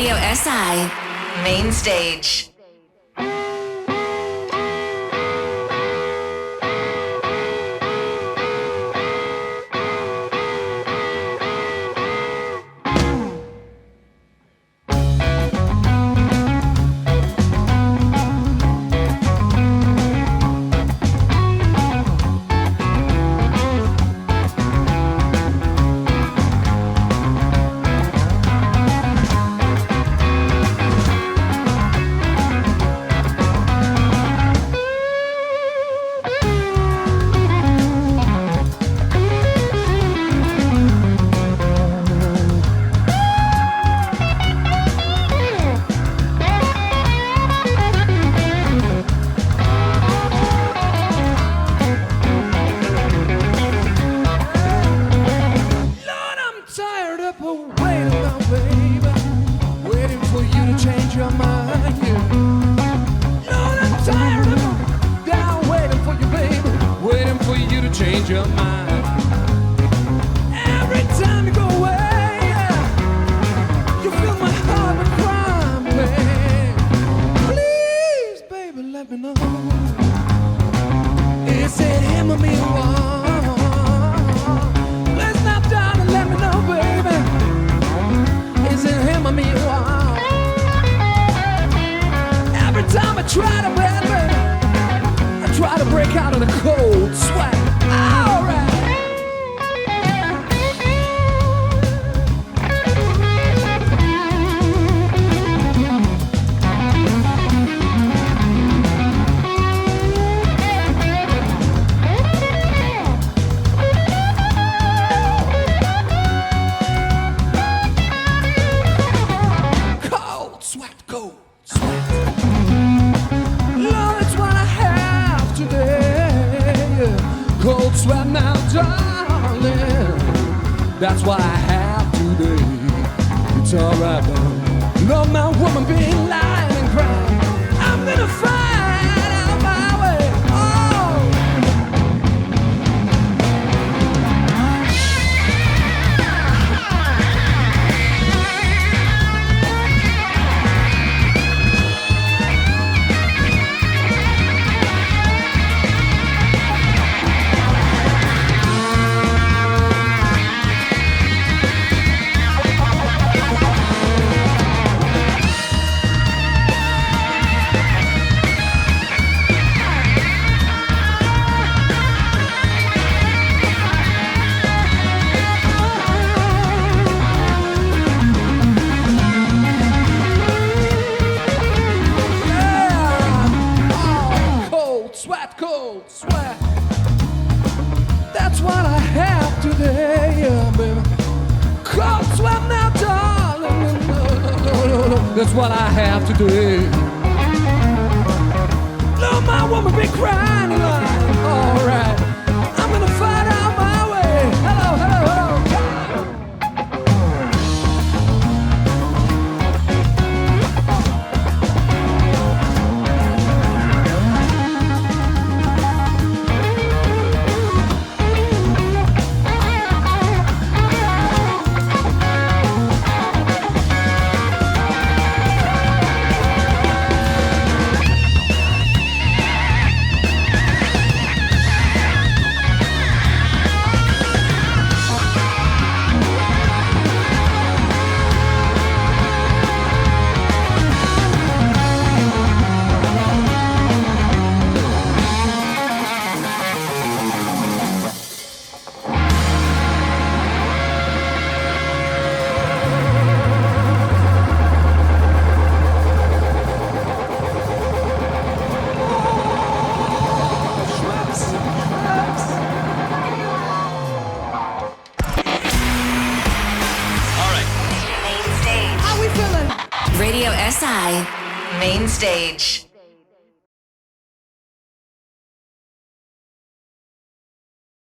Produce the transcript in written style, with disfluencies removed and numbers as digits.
Radio SI Main Stage. That's what I have today. It's alright, though. Love my woman being lying and crying. I'm gonna find out my way. That's what I have today. Love my woman be crying and lying. Alright, I'm gonna find out my way. Hello, hello, hello. Radio SI Main Stage.